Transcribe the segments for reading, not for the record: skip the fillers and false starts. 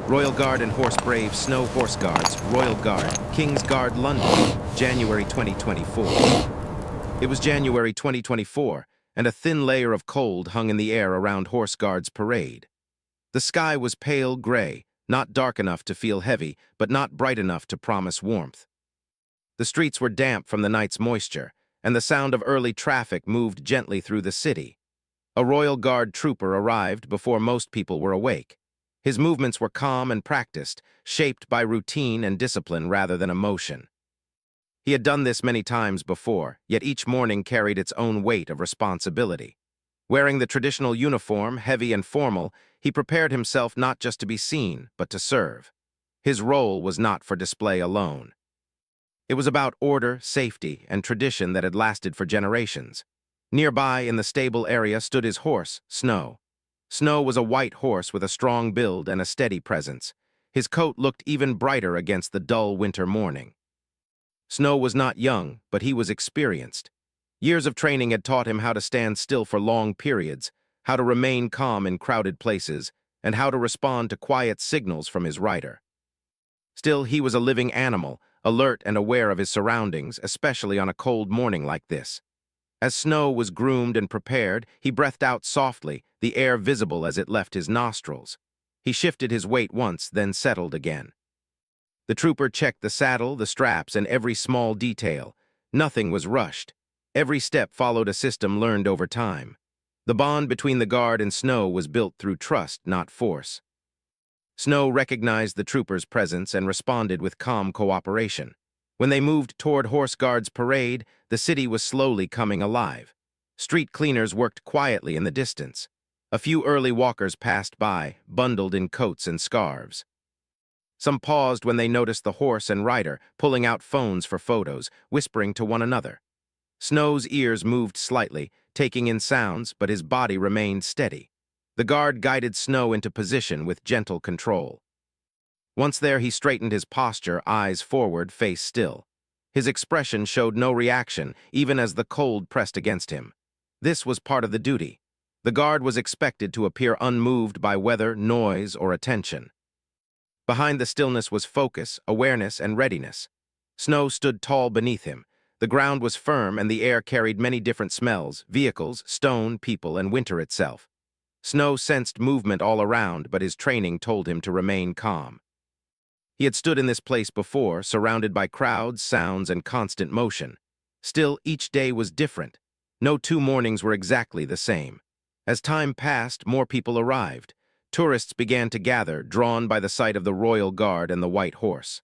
Royal Guard and Horse Brave Snow Horse Guards, Royal Guard, King's Guard, London, January 2024. It was January 2024, and a thin layer of cold hung in the air around Horse Guard's parade. The sky was pale gray, not dark enough to feel heavy, but not bright enough to promise warmth. The streets were damp from the night's moisture, and the sound of early traffic moved gently through the city. A Royal Guard trooper arrived before most people were awake. His movements were calm and practiced, shaped by routine and discipline rather than emotion. He had done this many times before, yet each morning carried its own weight of responsibility. Wearing the traditional uniform, heavy and formal, he prepared himself not just to be seen, but to serve. His role was not for display alone. It was about order, safety, and tradition that had lasted for generations. Nearby, in the stable area, stood his horse, Snow. Snow was a white horse with a strong build and a steady presence. His coat looked even brighter against the dull winter morning. Snow was not young, but he was experienced. Years of training had taught him how to stand still for long periods, how to remain calm in crowded places, and how to respond to quiet signals from his rider. Still, he was a living animal, alert and aware of his surroundings, especially on a cold morning like this. As Snow was groomed and prepared, he breathed out softly, the air visible as it left his nostrils. He shifted his weight once, then settled again. The trooper checked the saddle, the straps, and every small detail. Nothing was rushed. Every step followed a system learned over time. The bond between the guard and Snow was built through trust, not force. Snow recognized the trooper's presence and responded with calm cooperation. When they moved toward Horse Guard's parade, the city was slowly coming alive. Street cleaners worked quietly in the distance. A few early walkers passed by, bundled in coats and scarves. Some paused when they noticed the horse and rider, pulling out phones for photos, whispering to one another. Snow's ears moved slightly, taking in sounds, but his body remained steady. The guard guided Snow into position with gentle control. Once there, he straightened his posture, eyes forward, face still. His expression showed no reaction, even as the cold pressed against him. This was part of the duty. The guard was expected to appear unmoved by weather, noise, or attention. Behind the stillness was focus, awareness, and readiness. Snow stood tall beneath him. The ground was firm, and the air carried many different smells: vehicles, stone, people, and winter itself. Snow sensed movement all around, but his training told him to remain calm. He had stood in this place before, surrounded by crowds, sounds, and constant motion. Still, each day was different. No two mornings were exactly the same. As time passed, more people arrived. Tourists began to gather, drawn by the sight of the Royal Guard and the white horse.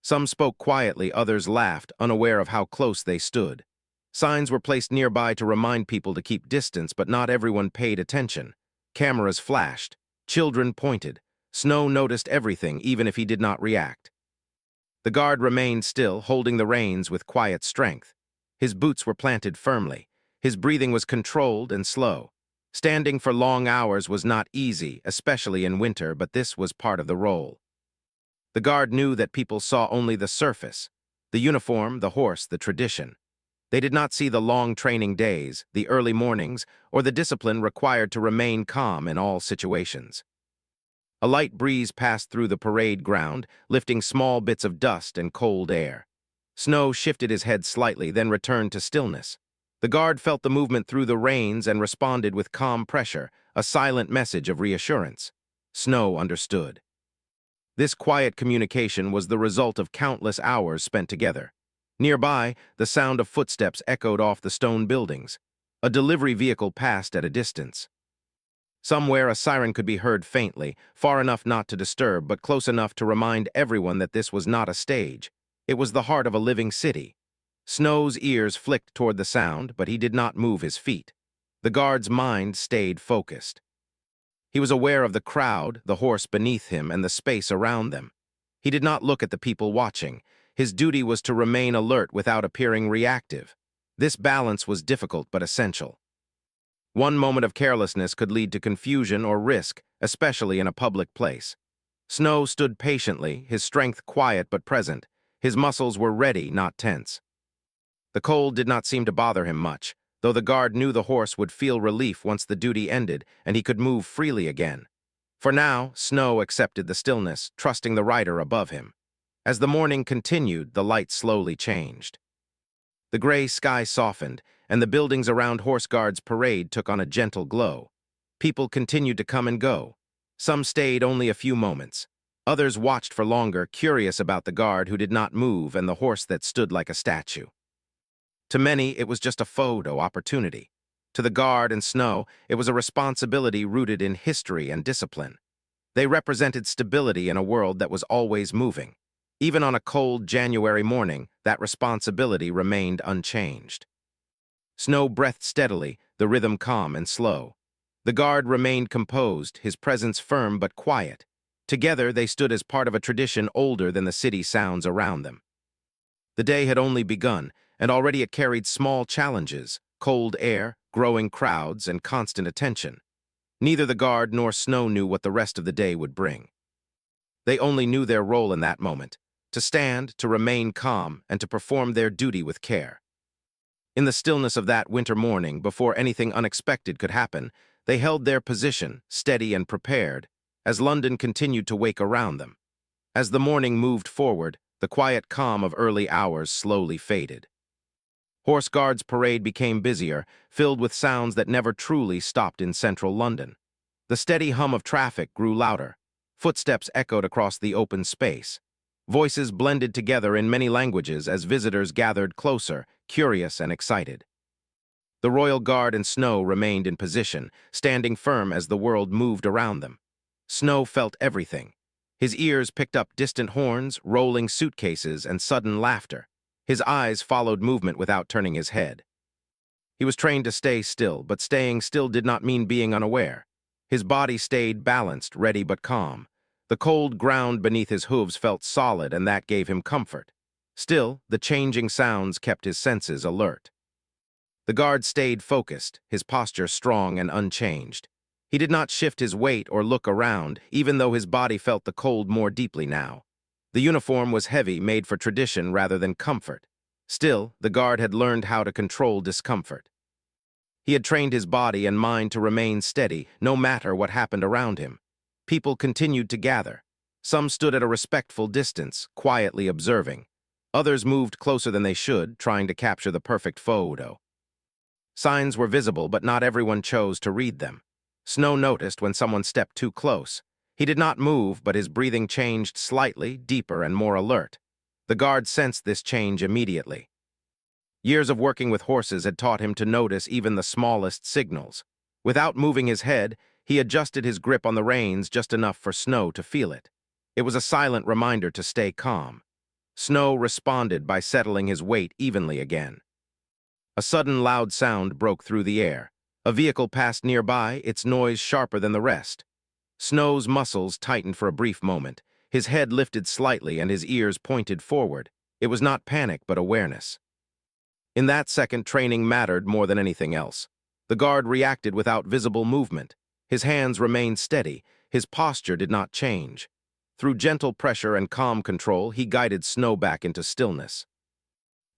Some spoke quietly, others laughed, unaware of how close they stood. Signs were placed nearby to remind people to keep distance, but not everyone paid attention. Cameras flashed. Children pointed. Snow noticed everything, even if he did not react. The guard remained still, holding the reins with quiet strength. His boots were planted firmly. His breathing was controlled and slow. Standing for long hours was not easy, especially in winter, but this was part of the role. The guard knew that people saw only the surface: the uniform, the horse, the tradition. They did not see the long training days, the early mornings, or the discipline required to remain calm in all situations. A light breeze passed through the parade ground, lifting small bits of dust and cold air. Snow shifted his head slightly, then returned to stillness. The guard felt the movement through the reins and responded with calm pressure, a silent message of reassurance. Snow understood. This quiet communication was the result of countless hours spent together. Nearby, the sound of footsteps echoed off the stone buildings. A delivery vehicle passed at a distance. Somewhere a siren could be heard faintly, far enough not to disturb, but close enough to remind everyone that this was not a stage. It was the heart of a living city. Snow's ears flicked toward the sound, but he did not move his feet. The guard's mind stayed focused. He was aware of the crowd, the horse beneath him, and the space around them. He did not look at the people watching. His duty was to remain alert without appearing reactive. This balance was difficult but essential. One moment of carelessness could lead to confusion or risk, especially in a public place. Snow stood patiently, his strength quiet but present. His muscles were ready, not tense. The cold did not seem to bother him much, though the guard knew the horse would feel relief once the duty ended and he could move freely again. For now, Snow accepted the stillness, trusting the rider above him. As the morning continued, the light slowly changed. The gray sky softened, and the buildings around Horse Guard's parade took on a gentle glow. People continued to come and go. Some stayed only a few moments. Others watched for longer, curious about the guard who did not move and the horse that stood like a statue. To many, it was just a photo opportunity. To the guard and Snow, it was a responsibility rooted in history and discipline. They represented stability in a world that was always moving. Even on a cold January morning, that responsibility remained unchanged. Snow breathed steadily, the rhythm calm and slow. The guard remained composed, his presence firm but quiet. Together, they stood as part of a tradition older than the city sounds around them. The day had only begun, and already it carried small challenges: cold air, growing crowds, and constant attention. Neither the guard nor Snow knew what the rest of the day would bring. They only knew their role in that moment: to stand, to remain calm, and to perform their duty with care. In the stillness of that winter morning, before anything unexpected could happen, they held their position, steady and prepared, as London continued to wake around them. As the morning moved forward, the quiet calm of early hours slowly faded. Horse Guard's parade became busier, filled with sounds that never truly stopped in central London. The steady hum of traffic grew louder. Footsteps echoed across the open space. Voices blended together in many languages as visitors gathered closer, curious and excited. The Royal Guard and Snow remained in position, standing firm as the world moved around them. Snow felt everything. His ears picked up distant horns, rolling suitcases, and sudden laughter. His eyes followed movement without turning his head. He was trained to stay still, but staying still did not mean being unaware. His body stayed balanced, ready but calm. The cold ground beneath his hooves felt solid, and that gave him comfort. Still, the changing sounds kept his senses alert. The guard stayed focused, his posture strong and unchanged. He did not shift his weight or look around, even though his body felt the cold more deeply now. The uniform was heavy, made for tradition rather than comfort. Still, the guard had learned how to control discomfort. He had trained his body and mind to remain steady, no matter what happened around him. People continued to gather. Some stood at a respectful distance, quietly observing. Others moved closer than they should, trying to capture the perfect photo. Signs were visible, but not everyone chose to read them. Snow noticed when someone stepped too close. He did not move, but his breathing changed slightly, deeper and more alert. The guard sensed this change immediately. Years of working with horses had taught him to notice even the smallest signals. Without moving his head, he adjusted his grip on the reins just enough for Snow to feel it. It was a silent reminder to stay calm. Snow responded by settling his weight evenly again. A sudden loud sound broke through the air. A vehicle passed nearby, its noise sharper than the rest. Snow's muscles tightened for a brief moment. His head lifted slightly and his ears pointed forward. It was not panic, but awareness. In that second, training mattered more than anything else. The guard reacted without visible movement. His hands remained steady. His posture did not change. Through gentle pressure and calm control, he guided Snow back into stillness.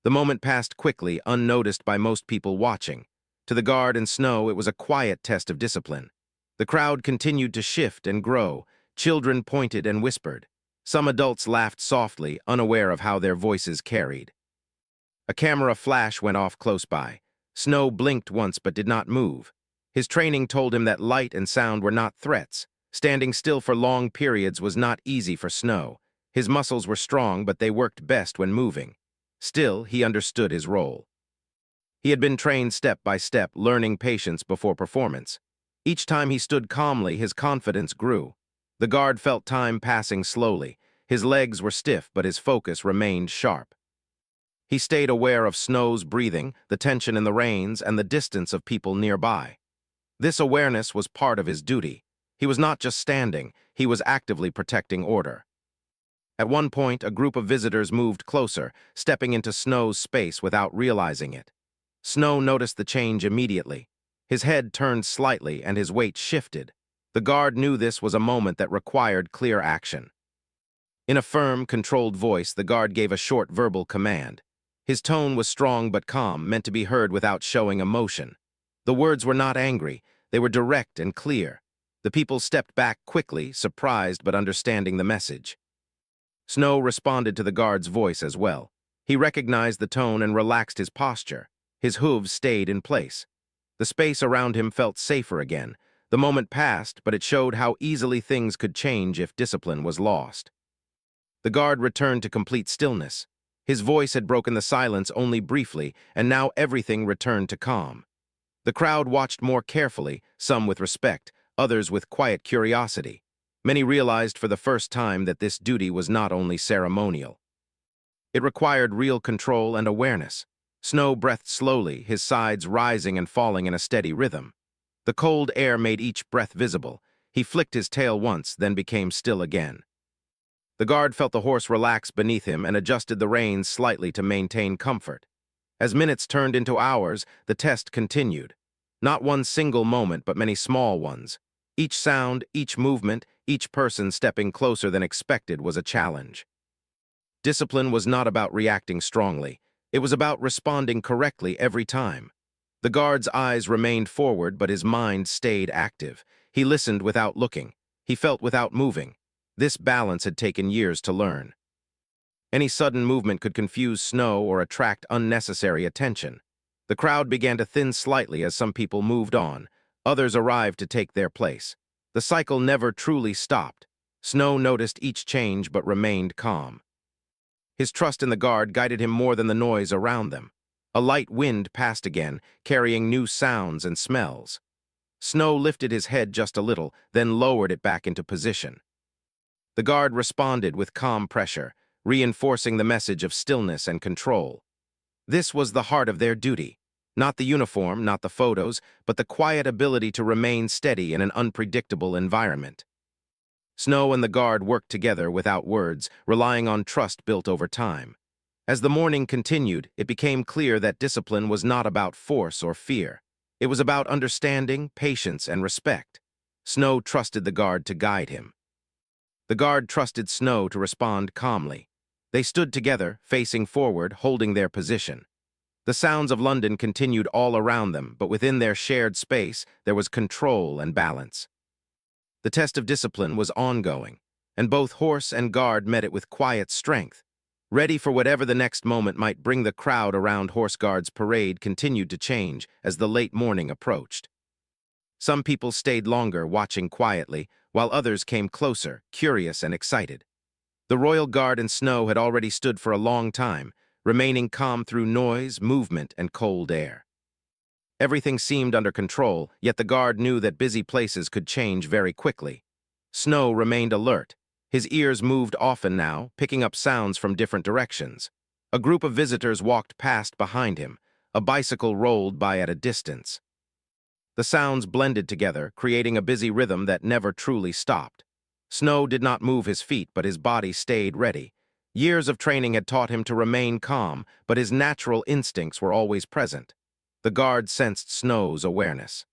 The moment passed quickly, unnoticed by most people watching. To the guard and Snow, it was a quiet test of discipline. The crowd continued to shift and grow. Children pointed and whispered. Some adults laughed softly, unaware of how their voices carried. A camera flash went off close by. Snow blinked once but did not move. His training told him that light and sound were not threats. Standing still for long periods was not easy for Snow. His muscles were strong, but they worked best when moving. Still, he understood his role. He had been trained step by step, learning patience before performance. Each time he stood calmly, his confidence grew. The guard felt time passing slowly. His legs were stiff, but his focus remained sharp. He stayed aware of Snow's breathing, the tension in the reins, and the distance of people nearby. This awareness was part of his duty. He was not just standing, he was actively protecting order. At one point, a group of visitors moved closer, stepping into Snow's space without realizing it. Snow noticed the change immediately. His head turned slightly and his weight shifted. The guard knew this was a moment that required clear action. In a firm, controlled voice, the guard gave a short verbal command. His tone was strong but calm, meant to be heard without showing emotion. The words were not angry, they were direct and clear. The people stepped back quickly, surprised but understanding the message. Snow responded to the guard's voice as well. He recognized the tone and relaxed his posture. His hooves stayed in place. The space around him felt safer again. The moment passed, but it showed how easily things could change if discipline was lost. The guard returned to complete stillness. His voice had broken the silence only briefly, and now everything returned to calm. The crowd watched more carefully, some with respect, others with quiet curiosity. Many realized for the first time that this duty was not only ceremonial. It required real control and awareness. Snow breathed slowly, his sides rising and falling in a steady rhythm. The cold air made each breath visible. He flicked his tail once, then became still again. The guard felt the horse relax beneath him and adjusted the reins slightly to maintain comfort. As minutes turned into hours, the test continued. Not one single moment, but many small ones. Each sound, each movement, each person stepping closer than expected was a challenge. Discipline was not about reacting strongly. It was about responding correctly every time. The guard's eyes remained forward, but his mind stayed active. He listened without looking. He felt without moving. This balance had taken years to learn. Any sudden movement could confuse Snow or attract unnecessary attention. The crowd began to thin slightly as some people moved on. Others arrived to take their place. The cycle never truly stopped. Snow noticed each change but remained calm. His trust in the guard guided him more than the noise around them. A light wind passed again, carrying new sounds and smells. Snow lifted his head just a little, then lowered it back into position. The guard responded with calm pressure, reinforcing the message of stillness and control. This was the heart of their duty. Not the uniform, not the photos, but the quiet ability to remain steady in an unpredictable environment. Snow and the guard worked together without words, relying on trust built over time. As the morning continued, it became clear that discipline was not about force or fear. It was about understanding, patience, and respect. Snow trusted the guard to guide him. The guard trusted Snow to respond calmly. They stood together, facing forward, holding their position. The sounds of London continued all around them, but within their shared space, there was control and balance. The test of discipline was ongoing, and both horse and guard met it with quiet strength. Ready for whatever the next moment might bring, the crowd around Horse Guard's parade continued to change as the late morning approached. Some people stayed longer, watching quietly, while others came closer, curious and excited. The Royal Guard and Snow had already stood for a long time, remaining calm through noise, movement, and cold air. Everything seemed under control, yet the guard knew that busy places could change very quickly. Snow remained alert. His ears moved often now, picking up sounds from different directions. A group of visitors walked past behind him. A bicycle rolled by at a distance. The sounds blended together, creating a busy rhythm that never truly stopped. Snow did not move his feet, but his body stayed ready. Years of training had taught him to remain calm, but his natural instincts were always present. The guard sensed Snow's awareness.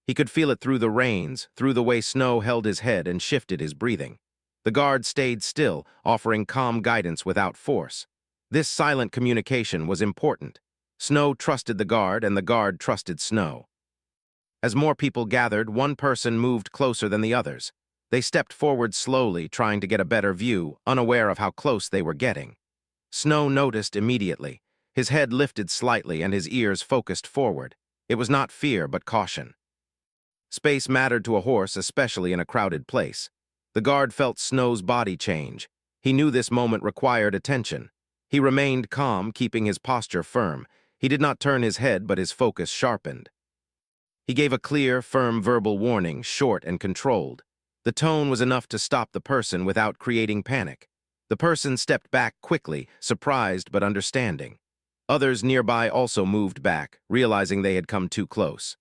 He could feel it through the reins, through the way Snow held his head and shifted his breathing. The guard stayed still, offering calm guidance without force. This silent communication was important. Snow trusted the guard, and the guard trusted Snow. As more people gathered, one person moved closer than the others. They stepped forward slowly, trying to get a better view, unaware of how close they were getting. Snow noticed immediately. His head lifted slightly and his ears focused forward. It was not fear, but caution. Space mattered to a horse, especially in a crowded place. The guard felt Snow's body change. He knew this moment required attention. He remained calm, keeping his posture firm. He did not turn his head, but his focus sharpened. He gave a clear, firm verbal warning, short and controlled. The tone was enough to stop the person without creating panic. The person stepped back quickly, surprised but understanding. Others nearby also moved back, realizing they had come too close.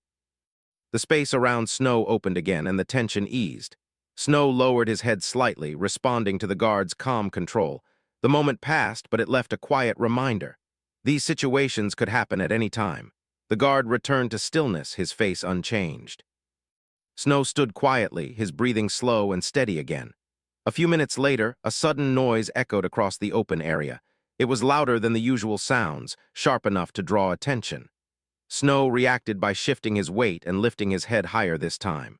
The space around Snow opened again and the tension eased. Snow lowered his head slightly, responding to the guard's calm control. The moment passed, but it left a quiet reminder. These situations could happen at any time. The guard returned to stillness, his face unchanged. Snow stood quietly, his breathing slow and steady again. A few minutes later, a sudden noise echoed across the open area. It was louder than the usual sounds, sharp enough to draw attention. Snow reacted by shifting his weight and lifting his head higher this time.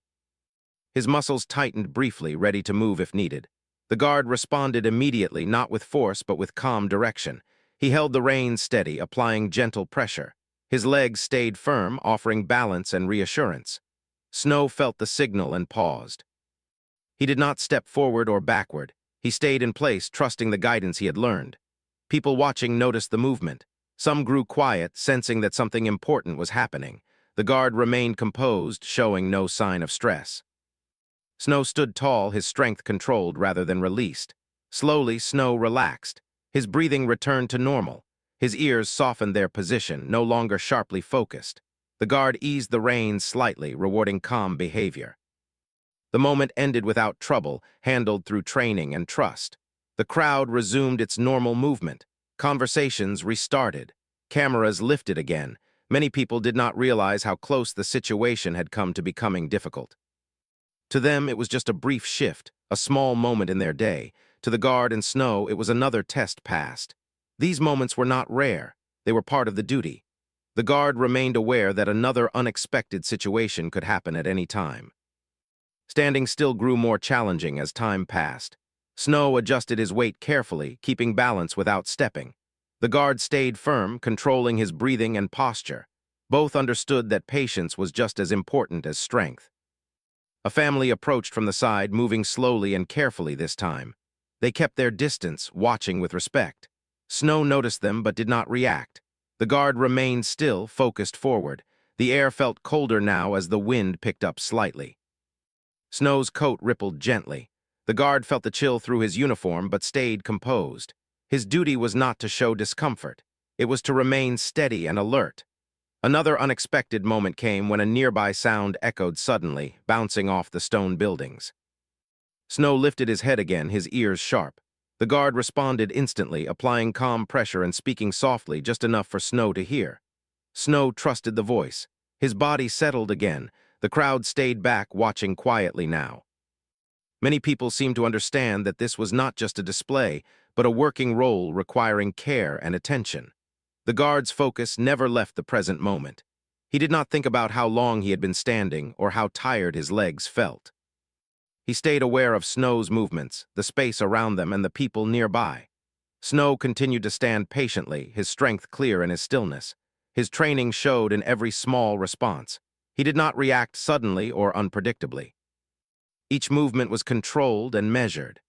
His muscles tightened briefly, ready to move if needed. The guard responded immediately, not with force but with calm direction. He held the reins steady, applying gentle pressure. His legs stayed firm, offering balance and reassurance. Snow felt the signal and paused. He did not step forward or backward. He stayed in place, trusting the guidance he had learned. People watching noticed the movement. Some grew quiet, sensing that something important was happening. The guard remained composed, showing no sign of stress. Snow stood tall, his strength controlled rather than released. Slowly, Snow relaxed. His breathing returned to normal. His ears softened their position, no longer sharply focused. The guard eased the reins slightly, rewarding calm behavior. The moment ended without trouble, handled through training and trust. The crowd resumed its normal movement. Conversations restarted. Cameras lifted again. Many people did not realize how close the situation had come to becoming difficult. To them, it was just a brief shift, a small moment in their day. To the guard and Snow, it was another test passed. These moments were not rare. They were part of the duty. The guard remained aware that another unexpected situation could happen at any time. Standing still grew more challenging as time passed. Snow adjusted his weight carefully, keeping balance without stepping. The guard stayed firm, controlling his breathing and posture. Both understood that patience was just as important as strength. A family approached from the side, moving slowly and carefully this time. They kept their distance, watching with respect. Snow noticed them but did not react. The guard remained still, focused forward. The air felt colder now as the wind picked up slightly. Snow's coat rippled gently. The guard felt the chill through his uniform but stayed composed. His duty was not to show discomfort. It was to remain steady and alert. Another unexpected moment came when a nearby sound echoed suddenly, bouncing off the stone buildings. Snow lifted his head again, his ears sharp. The guard responded instantly, applying calm pressure and speaking softly, just enough for Snow to hear. Snow trusted the voice. His body settled again. The crowd stayed back, watching quietly now. Many people seemed to understand that this was not just a display, but a working role requiring care and attention. The guard's focus never left the present moment. He did not think about how long he had been standing or how tired his legs felt. He stayed aware of Snow's movements, the space around them, and the people nearby. Snow continued to stand patiently, his strength clear in his stillness. His training showed in every small response. He did not react suddenly or unpredictably. Each movement was controlled and measured.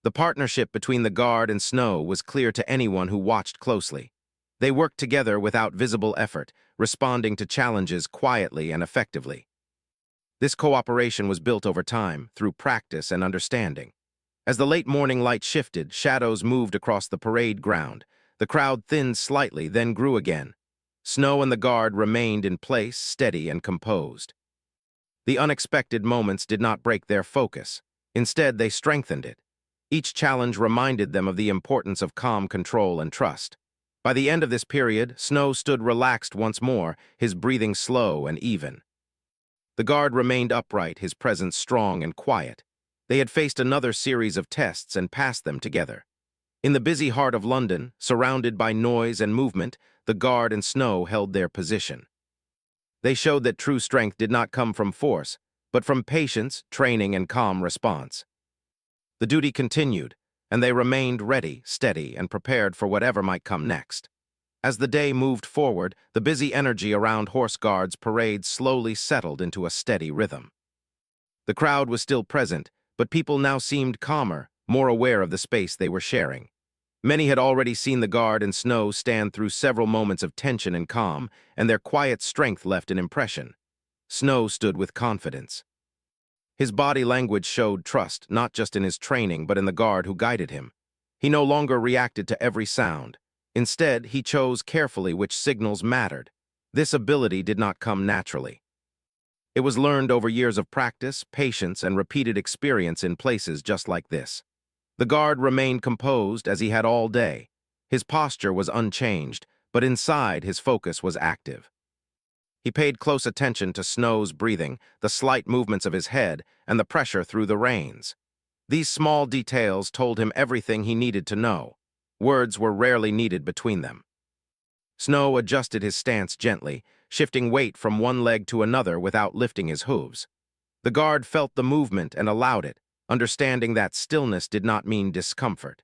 The partnership between the guard and Snow was clear to anyone who watched closely. They worked together without visible effort, responding to challenges quietly and effectively. This cooperation was built over time, through practice and understanding. As the late morning light shifted, shadows moved across the parade ground. The crowd thinned slightly, then grew again. Snow and the guard remained in place, steady and composed. The unexpected moments did not break their focus. Instead, they strengthened it. Each challenge reminded them of the importance of calm control and trust. By the end of this period, Snow stood relaxed once more, his breathing slow and even. The guard remained upright, his presence strong and quiet. They had faced another series of tests and passed them together. In the busy heart of London, surrounded by noise and movement, the guard and Snow held their position. They showed that true strength did not come from force, but from patience, training, and calm response. The duty continued, and they remained ready, steady, and prepared for whatever might come next. As the day moved forward, the busy energy around Horse Guard's parade slowly settled into a steady rhythm. The crowd was still present, but people now seemed calmer, more aware of the space they were sharing. Many had already seen the guard and Snow stand through several moments of tension and calm, and their quiet strength left an impression. Snow stood with confidence. His body language showed trust, not just in his training, but in the guard who guided him. He no longer reacted to every sound. Instead, he chose carefully which signals mattered. This ability did not come naturally. It was learned over years of practice, patience, and repeated experience in places just like this. The guard remained composed as he had all day. His posture was unchanged, but inside his focus was active. He paid close attention to Snow's breathing, the slight movements of his head, and the pressure through the reins. These small details told him everything he needed to know. Words were rarely needed between them. Snow adjusted his stance gently, shifting weight from one leg to another without lifting his hooves. The guard felt the movement and allowed it, understanding that stillness did not mean discomfort.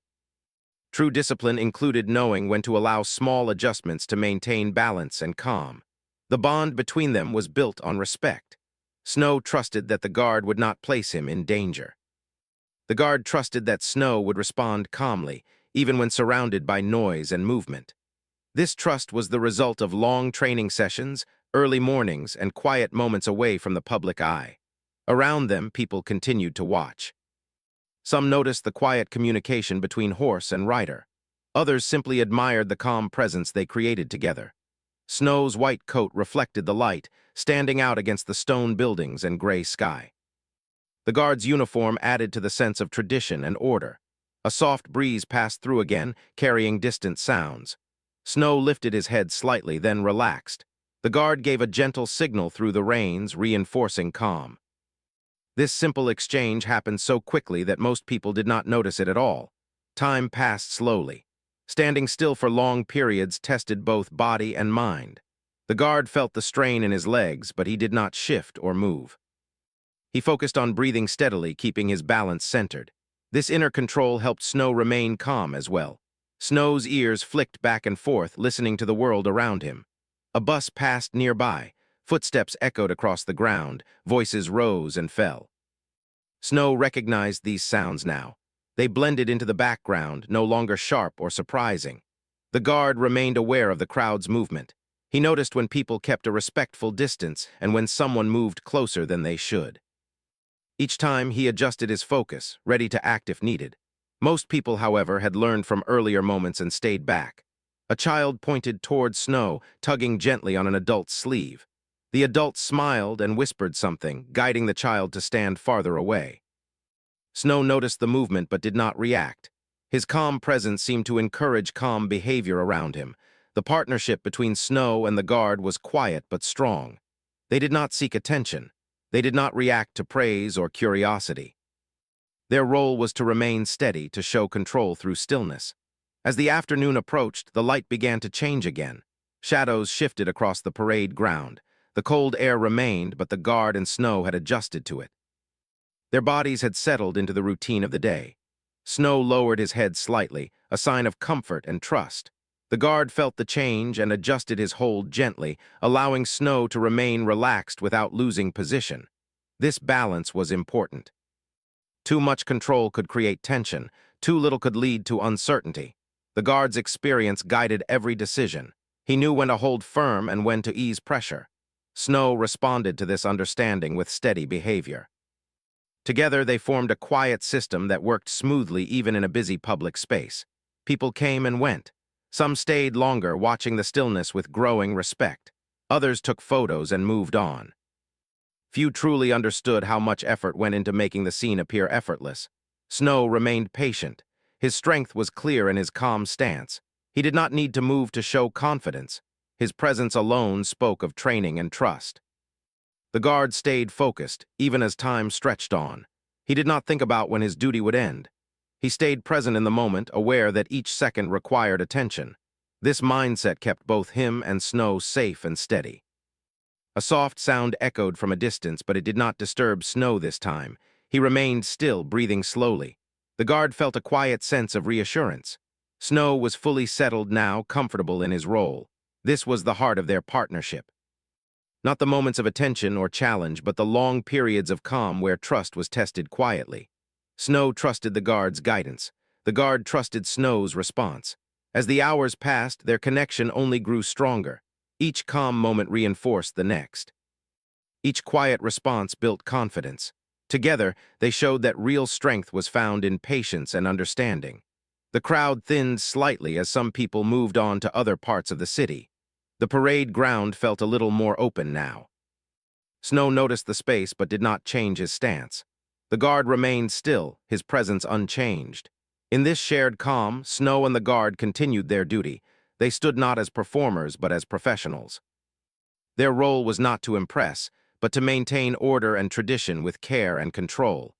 True discipline included knowing when to allow small adjustments to maintain balance and calm. The bond between them was built on respect. Snow trusted that the guard would not place him in danger. The guard trusted that Snow would respond calmly, even when surrounded by noise and movement. This trust was the result of long training sessions, early mornings, and quiet moments away from the public eye. Around them, people continued to watch. Some noticed the quiet communication between horse and rider. Others simply admired the calm presence they created together. Snow's white coat reflected the light, standing out against the stone buildings and gray sky. The guard's uniform added to the sense of tradition and order. A soft breeze passed through again, carrying distant sounds. Snow lifted his head slightly, then relaxed. The guard gave a gentle signal through the reins, reinforcing calm. This simple exchange happened so quickly that most people did not notice it at all. Time passed slowly. Standing still for long periods tested both body and mind. The guard felt the strain in his legs, but he did not shift or move. He focused on breathing steadily, keeping his balance centered. This inner control helped Snow remain calm as well. Snow's ears flicked back and forth, listening to the world around him. A bus passed nearby. Footsteps echoed across the ground. Voices rose and fell. Snow recognized these sounds now. They blended into the background, no longer sharp or surprising. The guard remained aware of the crowd's movement. He noticed when people kept a respectful distance and when someone moved closer than they should. Each time, he adjusted his focus, ready to act if needed. Most people, however, had learned from earlier moments and stayed back. A child pointed toward Snow, tugging gently on an adult's sleeve. The adult smiled and whispered something, guiding the child to stand farther away. Snow noticed the movement but did not react. His calm presence seemed to encourage calm behavior around him. The partnership between Snow and the guard was quiet but strong. They did not seek attention. They did not react to praise or curiosity. Their role was to remain steady, to show control through stillness. As the afternoon approached, the light began to change again. Shadows shifted across the parade ground. The cold air remained, but the guard and Snow had adjusted to it. Their bodies had settled into the routine of the day. Snow lowered his head slightly, a sign of comfort and trust. The guard felt the change and adjusted his hold gently, allowing Snow to remain relaxed without losing position. This balance was important. Too much control could create tension. Too little could lead to uncertainty. The guard's experience guided every decision. He knew when to hold firm and when to ease pressure. Snow responded to this understanding with steady behavior. Together, they formed a quiet system that worked smoothly even in a busy public space. People came and went. Some stayed longer, watching the stillness with growing respect. Others took photos and moved on. Few truly understood how much effort went into making the scene appear effortless. Snow remained patient. His strength was clear in his calm stance. He did not need to move to show confidence. His presence alone spoke of training and trust. The guard stayed focused, even as time stretched on. He did not think about when his duty would end. He stayed present in the moment, aware that each second required attention. This mindset kept both him and Snow safe and steady. A soft sound echoed from a distance, but it did not disturb Snow this time. He remained still, breathing slowly. The guard felt a quiet sense of reassurance. Snow was fully settled now, comfortable in his role. This was the heart of their partnership. Not the moments of attention or challenge, but the long periods of calm where trust was tested quietly. Snow trusted the guard's guidance. The guard trusted Snow's response. As the hours passed, their connection only grew stronger. Each calm moment reinforced the next. Each quiet response built confidence. Together, they showed that real strength was found in patience and understanding. The crowd thinned slightly as some people moved on to other parts of the city. The parade ground felt a little more open now. Snow noticed the space but did not change his stance. The guard remained still, his presence unchanged. In this shared calm, Snow and the guard continued their duty. They stood not as performers but as professionals. Their role was not to impress, but to maintain order and tradition with care and control.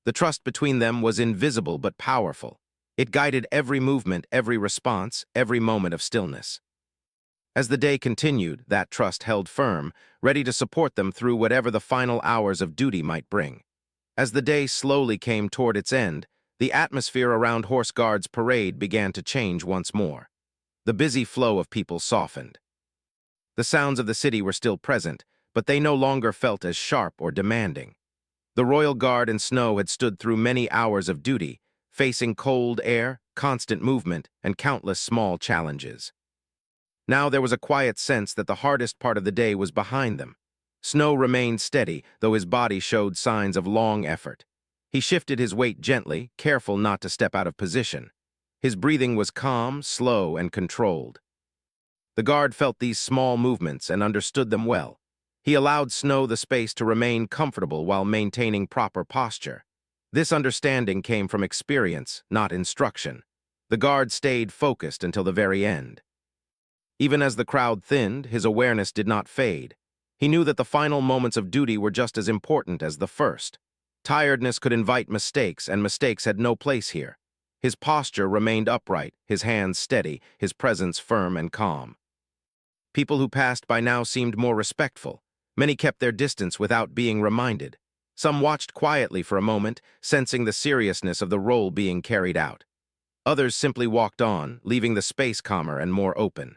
The trust between them was invisible but powerful. It guided every movement, every response, every moment of stillness. As the day continued, that trust held firm, ready to support them through whatever the final hours of duty might bring. As the day slowly came toward its end, the atmosphere around Horse Guard's parade began to change once more. The busy flow of people softened. The sounds of the city were still present, but they no longer felt as sharp or demanding. The Royal Guard and Snow had stood through many hours of duty, facing cold air, constant movement, and countless small challenges. Now there was a quiet sense that the hardest part of the day was behind them. Snow remained steady, though his body showed signs of long effort. He shifted his weight gently, careful not to step out of position. His breathing was calm, slow, and controlled. The guard felt these small movements and understood them well. He allowed Snow the space to remain comfortable while maintaining proper posture. This understanding came from experience, not instruction. The guard stayed focused until the very end. Even as the crowd thinned, his awareness did not fade. He knew that the final moments of duty were just as important as the first. Tiredness could invite mistakes, and mistakes had no place here. His posture remained upright, his hands steady, his presence firm and calm. People who passed by now seemed more respectful. Many kept their distance without being reminded. Some watched quietly for a moment, sensing the seriousness of the role being carried out. Others simply walked on, leaving the space calmer and more open.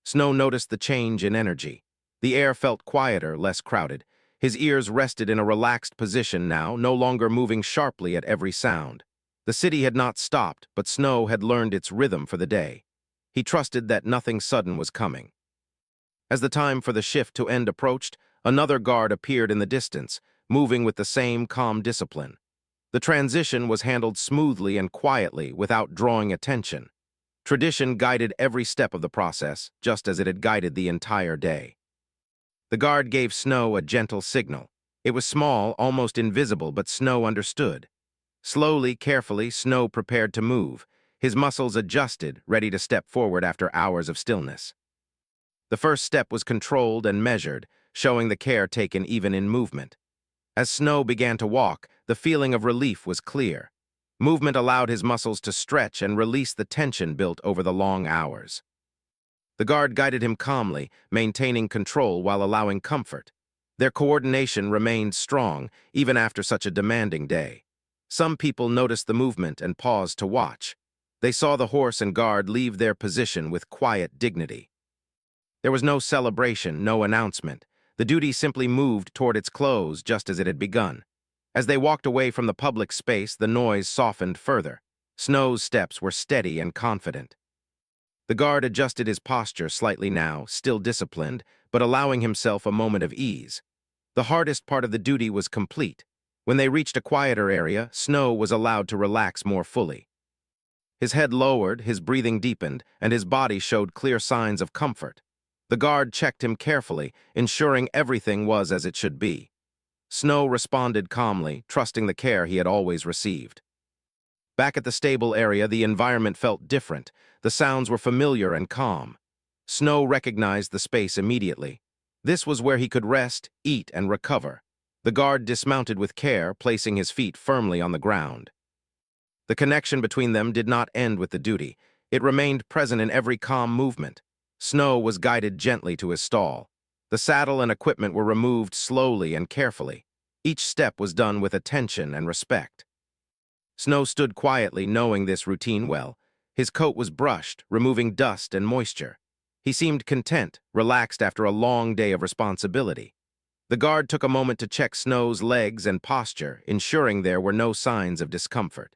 Snow noticed the change in energy. The air felt quieter, less crowded. His ears rested in a relaxed position now, no longer moving sharply at every sound. The city had not stopped, but Snow had learned its rhythm for the day. He trusted that nothing sudden was coming. As the time for the shift to end approached, another guard appeared in the distance, moving with the same calm discipline. The transition was handled smoothly and quietly, without drawing attention. Tradition guided every step of the process, just as it had guided the entire day. The guard gave Snow a gentle signal. It was small, almost invisible, but Snow understood. Slowly, carefully, Snow prepared to move. His muscles adjusted, ready to step forward after hours of stillness. The first step was controlled and measured, showing the care taken even in movement. As Snow began to walk, the feeling of relief was clear. Movement allowed his muscles to stretch and release the tension built over the long hours. The guard guided him calmly, maintaining control while allowing comfort. Their coordination remained strong, even after such a demanding day. Some people noticed the movement and paused to watch. They saw the horse and guard leave their position with quiet dignity. There was no celebration, no announcement. The duty simply moved toward its close just as it had begun. As they walked away from the public space, the noise softened further. Snow's steps were steady and confident. The guard adjusted his posture slightly now, still disciplined, but allowing himself a moment of ease. The hardest part of the duty was complete. When they reached a quieter area, Snow was allowed to relax more fully. His head lowered, his breathing deepened, and his body showed clear signs of comfort. The guard checked him carefully, ensuring everything was as it should be. Snow responded calmly, trusting the care he had always received. Back at the stable area, the environment felt different. The sounds were familiar and calm. Snow recognized the space immediately. This was where he could rest, eat, and recover. The guard dismounted with care, placing his feet firmly on the ground. The connection between them did not end with the duty. It remained present in every calm movement. Snow was guided gently to his stall. The saddle and equipment were removed slowly and carefully. Each step was done with attention and respect. Snow stood quietly, knowing this routine well. His coat was brushed, removing dust and moisture. He seemed content, relaxed after a long day of responsibility. The guard took a moment to check Snow's legs and posture, ensuring there were no signs of discomfort.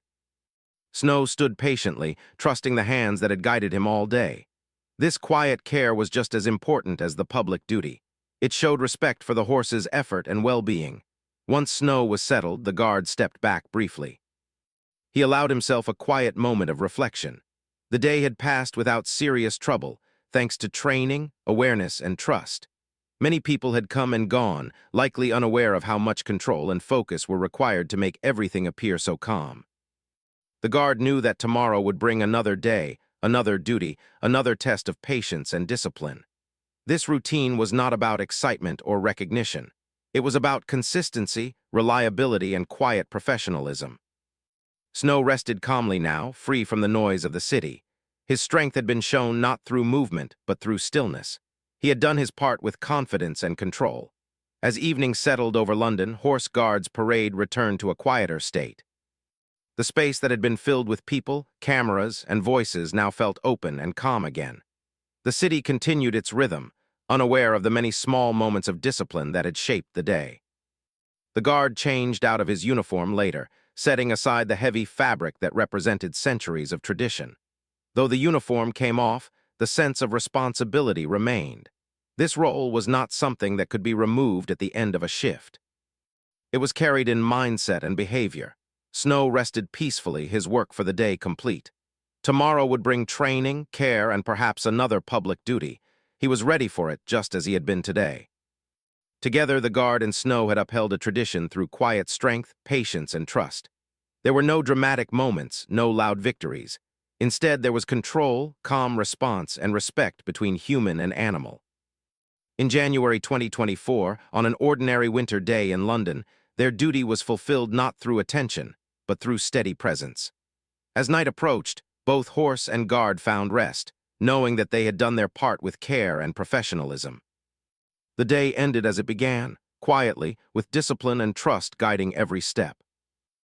Snow stood patiently, trusting the hands that had guided him all day. This quiet care was just as important as the public duty. It showed respect for the horse's effort and well-being. Once Snow was settled, the guard stepped back briefly. He allowed himself a quiet moment of reflection. The day had passed without serious trouble, thanks to training, awareness, and trust. Many people had come and gone, likely unaware of how much control and focus were required to make everything appear so calm. The guard knew that tomorrow would bring another day, another duty, another test of patience and discipline. This routine was not about excitement or recognition. It was about consistency, reliability, and quiet professionalism. Snow rested calmly now, free from the noise of the city. His strength had been shown not through movement, but through stillness. He had done his part with confidence and control. As evening settled over London, Horse Guards parade returned to a quieter state. The space that had been filled with people, cameras, and voices now felt open and calm again. The city continued its rhythm, unaware of the many small moments of discipline that had shaped the day. The guard changed out of his uniform later, setting aside the heavy fabric that represented centuries of tradition. Though the uniform came off, the sense of responsibility remained. This role was not something that could be removed at the end of a shift. It was carried in mindset and behavior. Snow rested peacefully, his work for the day complete. Tomorrow would bring training, care, and perhaps another public duty. He was ready for it just as he had been today. Together, the guard and Snow had upheld a tradition through quiet strength, patience, and trust. There were no dramatic moments, no loud victories. Instead, there was control, calm response, and respect between human and animal. In January 2024, on an ordinary winter day in London, their duty was fulfilled not through attention, but through steady presence. As night approached, both horse and guard found rest, knowing that they had done their part with care and professionalism. The day ended as it began, quietly, with discipline and trust guiding every step.